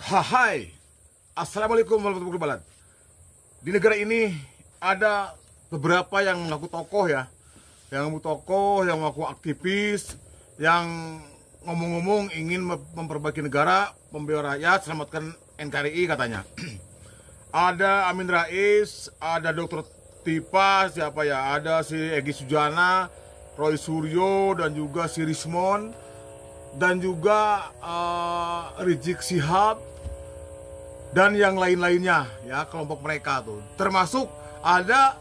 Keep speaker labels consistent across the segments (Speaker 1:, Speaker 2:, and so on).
Speaker 1: Hai, Assalamualaikum warahmatullahi wabarakatuh. Di negara ini ada beberapa yang mengaku tokoh ya, yang mengaku aktivis, yang ngomong-ngomong ingin memperbaiki negara, membela rakyat, selamatkan NKRI katanya. Ada Amin Rais, ada Dr. Tipa, siapa ya, ada si Egy Sujana, Roy Suryo, dan juga si Rismon, dan juga Rizik Syihab, dan yang lain-lainnya ya, kelompok mereka tuh. Termasuk ada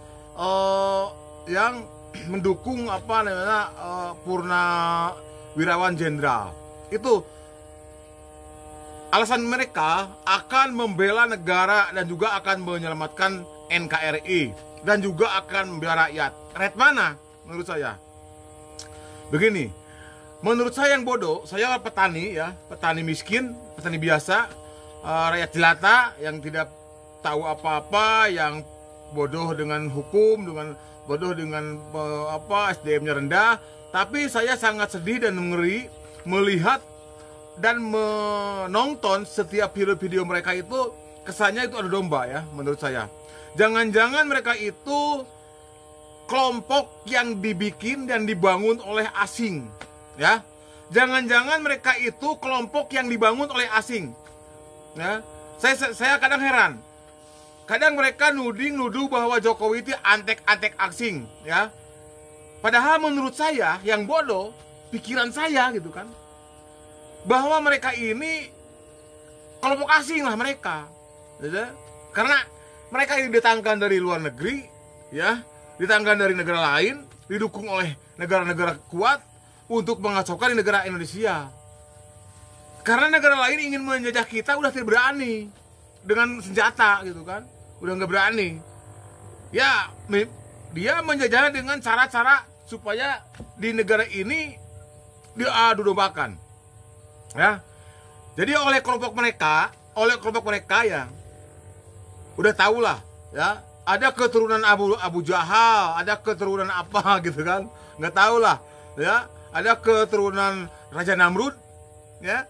Speaker 1: yang mendukung apa namanya Purnawirawan Jenderal. Itu alasan mereka akan membela negara dan juga akan menyelamatkan NKRI dan juga akan membela rakyat. Rakyat mana menurut saya? Begini, menurut saya yang bodoh, saya petani ya, petani miskin, petani biasa, rakyat jelata yang tidak tahu apa-apa, yang bodoh dengan hukum, dengan bodoh dengan SDM-nya rendah. Tapi saya sangat sedih dan ngeri melihat dan menonton setiap video-video mereka itu, kesannya itu ada domba ya menurut saya. Jangan-jangan mereka itu kelompok yang dibikin dan dibangun oleh asing ya. Jangan-jangan mereka itu kelompok yang dibangun oleh asing. Ya, saya kadang heran. Kadang mereka nuduh bahwa Jokowi itu antek-antek asing, ya. Padahal menurut saya yang bodoh, pikiran saya gitu kan, bahwa mereka ini kelompok asing lah mereka. Ya, karena mereka ini didatangkan dari luar negeri, ya, didatangkan dari negara lain, didukung oleh negara-negara kuat untuk mengacaukan di negara Indonesia. Karena negara lain ingin menjajah kita udah tidak berani dengan senjata gitu kan, udah nggak berani. Ya, dia menjajah dengan cara-cara supaya di negara ini diadu dombakan. Ya, jadi oleh kelompok mereka yang udah tahulah ya, ada keturunan Abu Jahal, ada keturunan apa gitu kan, nggak tahulah ya, ada keturunan Raja Namrud ya.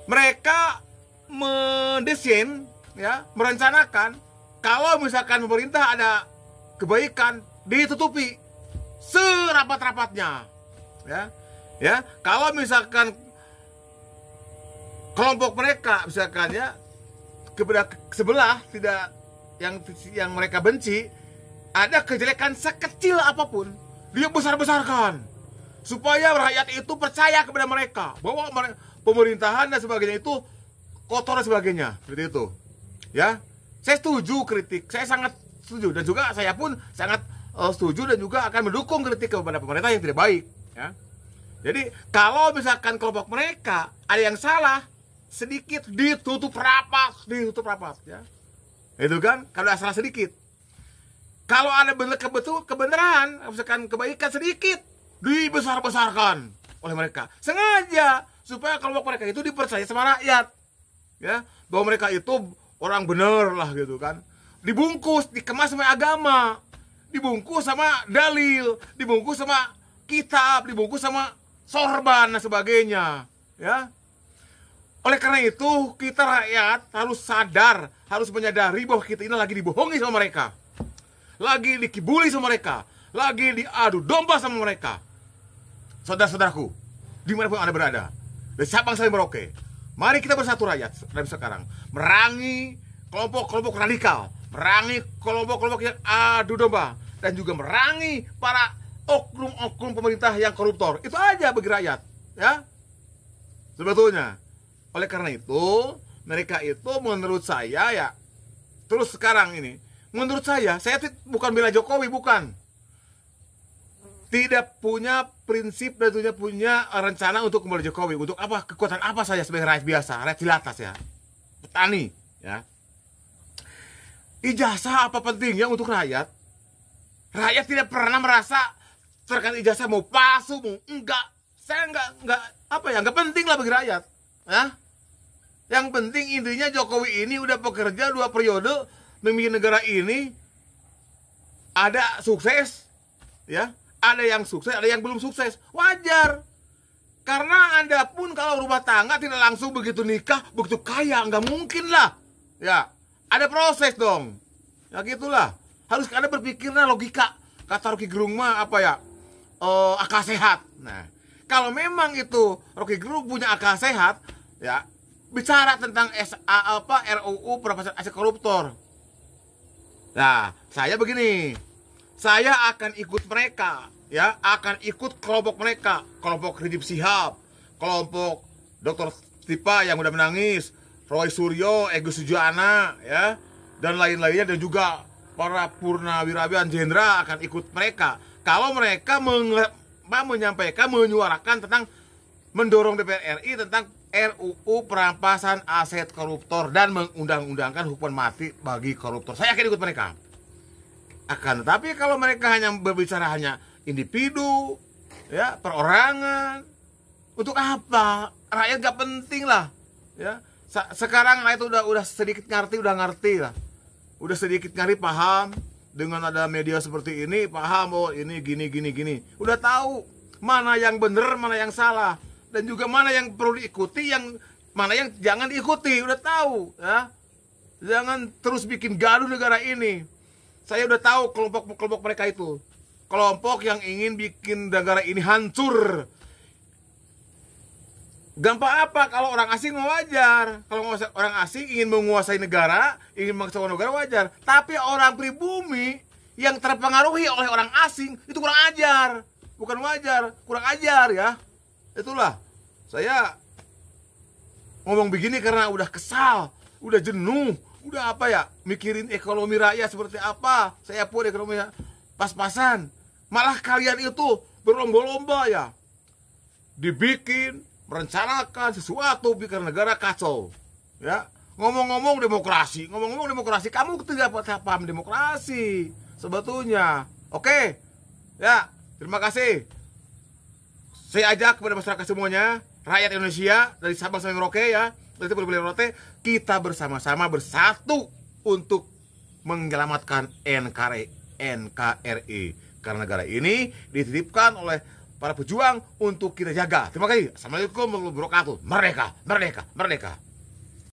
Speaker 1: Mereka mendesain ya, merencanakan kalau misalkan pemerintah ada kebaikan ditutupi serapat-rapatnya ya. Kalau misalkan kelompok mereka misalkan ya kepada sebelah tidak yang mereka benci, ada kejelekan sekecil apapun dia besar-besarkan supaya rakyat itu percaya kepada mereka bahwa pemerintahan dan sebagainya itu kotor dan sebagainya, seperti itu ya. Saya setuju kritik, saya sangat setuju, dan juga saya pun sangat setuju dan juga akan mendukung kritik kepada pemerintah yang tidak baik ya. Jadi kalau misalkan kelompok mereka ada yang salah sedikit, ditutup rapat ya, itu kan kalau ada salah sedikit. Kalau ada kebenaran, misalkan kebaikan sedikit, dibesar-besarkan oleh mereka sengaja supaya kelompok mereka itu dipercaya sama rakyat ya, bahwa mereka itu orang bener lah gitu kan, dibungkus, dikemas sama agama, dibungkus sama dalil, dibungkus sama kitab, dibungkus sama sorban dan sebagainya ya. Oleh karena itu kita rakyat harus sadar, harus menyadari bahwa kita ini lagi dibohongi sama mereka, lagi dikibuli sama mereka, lagi diadu domba sama mereka. Saudara-saudaraku, dimanapun Anda berada, dari Sabang sampai Merauke, mari kita bersatu rakyat dari sekarang, merangi kelompok-kelompok radikal, merangi kelompok-kelompok yang adu domba, dan juga merangi para oknum-oknum pemerintah yang koruptor. Itu aja bagi rakyat ya, sebetulnya. Oleh karena itu mereka itu menurut saya ya, terus sekarang ini menurut saya bukan bela Jokowi, bukan, tidak punya prinsip dan tidak punya rencana untuk kembali Jokowi. Untuk apa? Kekuatan apa saya sebagai rakyat biasa, rakyat jelatas ya, petani ya. Ijazah apa pentingnya untuk rakyat? Rakyat tidak pernah merasa terkait ijazah mau palsu, mau enggak. Saya enggak penting lah bagi rakyat ya. Yang penting intinya Jokowi ini udah bekerja 2 periode memimpin negara ini, ada sukses ya, ada yang sukses, ada yang belum sukses, wajar. Karena Anda pun kalau rumah tangga tidak langsung begitu nikah, begitu kaya, nggak mungkin lah. Ya, ada proses dong. Ya gitulah. Harus Anda berpikirnya logika. Kata Rocky Gerung mah apa ya? Akal sehat. Nah, kalau memang itu Rocky Gerung punya akal sehat, ya bicara tentang RUU perampasan aset koruptor. Nah, saya begini, saya akan ikut mereka, ya akan ikut kelompok mereka, kelompok Rizik Syihab, kelompok Dr. Tipa yang udah menangis, Roy Suryo, Egy Sujana, ya dan lain-lainnya, dan juga para purnawirawan jenderal akan ikut mereka. Kalau mereka menyampaikan, menyuarakan tentang mendorong DPR RI tentang RUU perampasan aset koruptor dan mengundang-undangkan hukuman mati bagi koruptor, saya akan ikut mereka. Akan tetapi kalau mereka hanya berbicara hanya individu, ya perorangan, untuk apa? Rakyat gak penting lah, ya. Sekarang rakyat udah sedikit ngerti, udah sedikit ngerti, paham. Dengan ada media seperti ini, paham, oh ini gini. Udah tahu mana yang benar, mana yang salah, dan juga mana yang perlu diikuti, yang mana yang jangan diikuti. Udah tahu, ya. Jangan terus bikin gaduh negara ini. Saya udah tahu kelompok mereka itu, kelompok yang ingin bikin negara ini hancur. Gampang apa? Kalau orang asing mau wajar. Kalau orang asing ingin menguasai negara, ingin menguasai negara wajar. Tapi orang pribumi yang terpengaruhi oleh orang asing itu kurang ajar. Bukan wajar, kurang ajar ya. Itulah saya ngomong begini karena udah kesal, udah jenuh, udah apa ya, mikirin ekonomi rakyat seperti apa. Saya pun ekonomi pas-pasan. Malah kalian itu berlomba-lomba ya, dibikin merencanakan sesuatu bikin negara kacau, ya. Ngomong-ngomong demokrasi, kamu tidak paham demokrasi sebetulnya. Oke, ya, terima kasih. Saya ajak kepada masyarakat semuanya, rakyat Indonesia dari Sabang sampai Merauke, ya, dari Pulau Rote, kita bersama-sama bersatu untuk menyelamatkan NKRI, karena negara ini dititipkan oleh para pejuang untuk kita jaga. Terima kasih. Assalamualaikum warahmatullahi wabarakatuh. Merdeka, merdeka, merdeka.